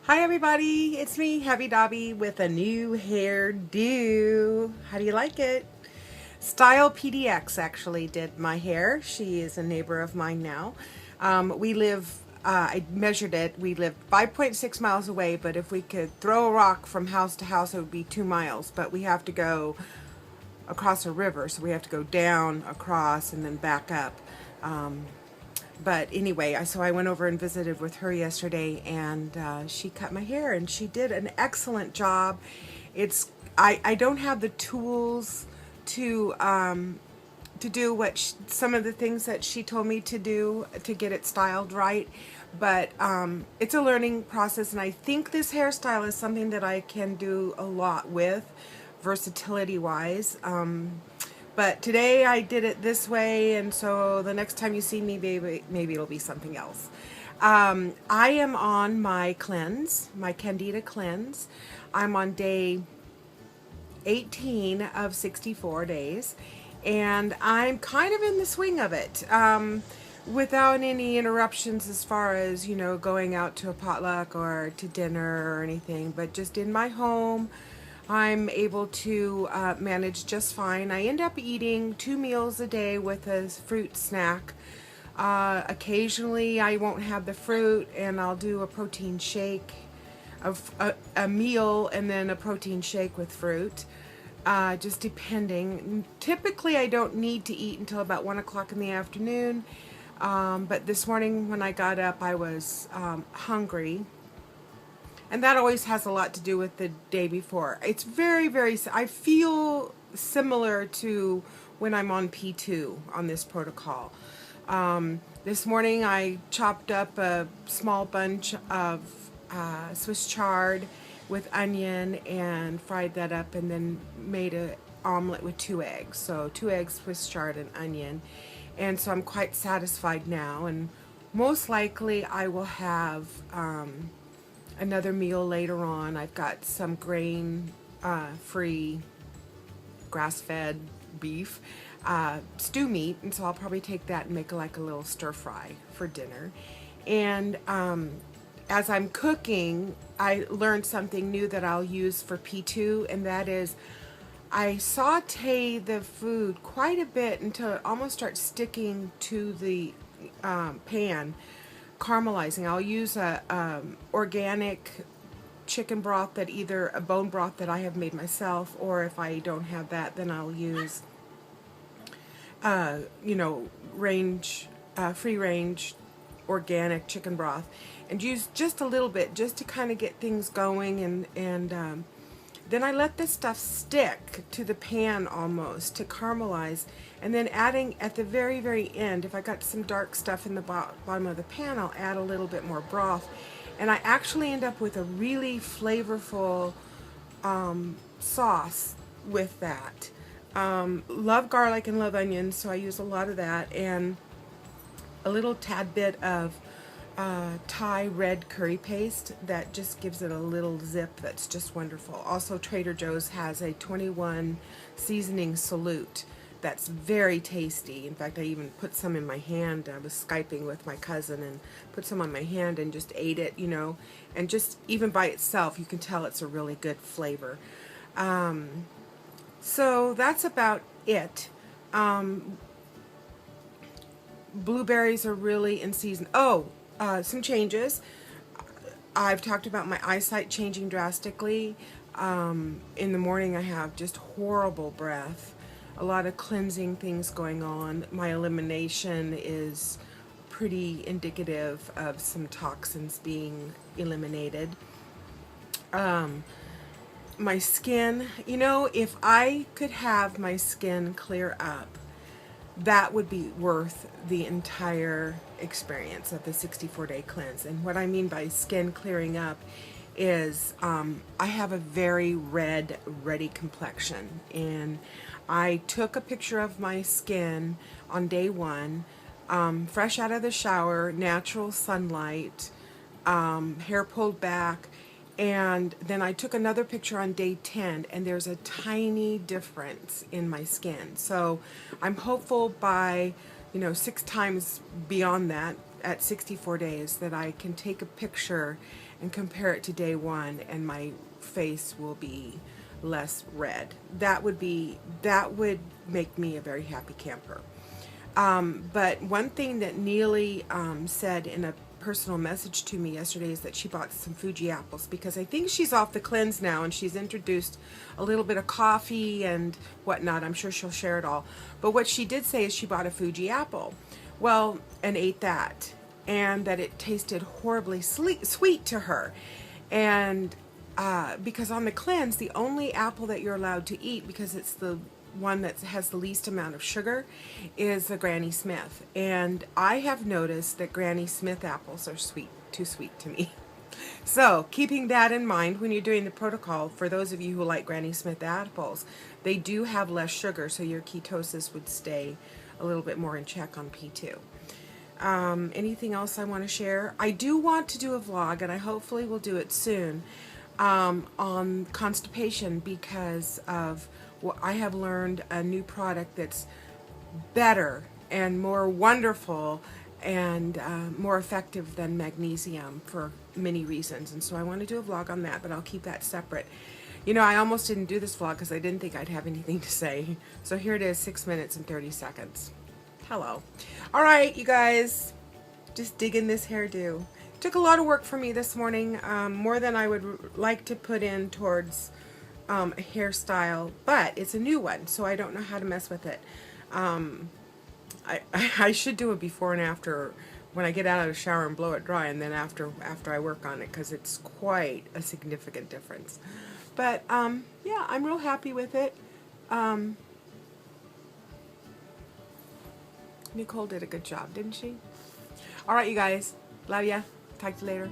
Hi everybody, it's me, Heavy Dobby, with a new hairdo. How do you like it? Style PDX actually did my hair. She is a neighbor of mine now. I measured it, we live 5.6 miles away, but if we could throw a rock from house to house, it would be 2 miles. But we have to go across a river, so we have to go down, across, and then back up. But anyway, so I went over and visited with her yesterday, and she cut my hair, and she did an excellent job. I don't have the tools to do some of the things that she told me to do to get it styled right, but it's a learning process, and I think this hairstyle is something that I can do a lot with, versatility wise. But today I did it this way, and so the next time you see me, maybe it'll be something else. I am on my cleanse, my Candida cleanse. I'm on day 18 of 64 days, and I'm kind of in the swing of it. Without any interruptions as far as, going out to a potluck or to dinner or anything, but just in my home, I'm able to manage just fine. I end up eating 2 meals a day with a fruit snack. Occasionally, I won't have the fruit, and I'll do a protein shake, a meal, and then a protein shake with fruit. Just depending. Typically, I don't need to eat until about 1 o'clock in the afternoon. But this morning when I got up, I was hungry. And that always has a lot to do with the day before. It's I feel similar to when I'm on P2 on this protocol. This morning I chopped up a small bunch of Swiss chard with onion and fried that up, and then made an omelet with 2 eggs. So 2 eggs, Swiss chard, and onion. And so I'm quite satisfied now, and most likely I will have another meal later on. I've got some grain free grass fed beef stew meat, and so I'll probably take that and make like a little stir fry for dinner. And as I'm cooking, I learned something new that I'll use for P2, and that is I saute the food quite a bit until it almost starts sticking to the pan, caramelizing. I'll use a organic chicken broth, that either a bone broth that I have made myself, or if I don't have that, then I'll use range free range organic chicken broth, and use just a little bit just to kind of get things going, and then I let this stuff stick to the pan almost to caramelize, and then adding at the very end, if I got some dark stuff in the bottom of the pan, I'll add a little bit more broth, and I actually end up with a really flavorful sauce with that. Love garlic and love onions, so I use a lot of that, and a little tad bit of Thai red curry paste that just gives it a little zip that's just wonderful. Also, Trader Joe's has a 21 seasoning salute that's very tasty. In fact, I even put some in my hand. I was Skyping with my cousin and put some on my hand and just ate it, and just even by itself, you can tell it's a really good flavor. So that's about it. Blueberries are really in season. Oh, some changes. I've talked about my eyesight changing drastically. In the morning I have just horrible breath, a lot of cleansing things going on. My elimination is pretty indicative of some toxins being eliminated. My skin, if I could have my skin clear up, that would be worth the entire experience of the 64-day cleanse. And what I mean by skin clearing up is I have a very red, ruddy complexion. And I took a picture of my skin on day 1, fresh out of the shower, natural sunlight, hair pulled back. And then I took another picture on day 10, and there's a tiny difference in my skin. So I'm hopeful by, 6 times beyond that, at 64 days, that I can take a picture and compare it to day one, and my face will be less red. That would make me a very happy camper. But one thing that Neely said in a personal message to me yesterday is that she bought some Fuji apples, because I think she's off the cleanse now, and she's introduced a little bit of coffee and whatnot. I'm sure she'll share it all. But what she did say is she bought a Fuji apple, well, and ate that, and that it tasted horribly sweet to her. And because on the cleanse, the only apple that you're allowed to eat, because it's the one that has the least amount of sugar, is a Granny Smith. And I have noticed that Granny Smith apples are too sweet to me. So keeping that in mind when you're doing the protocol, for those of you who like Granny Smith apples, they do have less sugar, so your ketosis would stay a little bit more in check on P2. Anything else I want to share? I do want to do a vlog, and I hopefully will do it soon, on constipation, because of I have learned a new product that's better and more wonderful and more effective than magnesium for many reasons. And so I want to do a vlog on that, but I'll keep that separate. You know, I almost didn't do this vlog because I didn't think I'd have anything to say. So here it is, 6 minutes and 30 seconds. Hello. All right, you guys, just digging this hairdo. Took a lot of work for me this morning, more than I would like to put in towards a hairstyle, but it's a new one, so I don't know how to mess with it. I should do a before and after when I get out of the shower and blow it dry, and then after I work on it, because it's quite a significant difference. But yeah, I'm real happy with it. Nicole did a good job, didn't she? All right, you guys. Love ya. Talk to you later.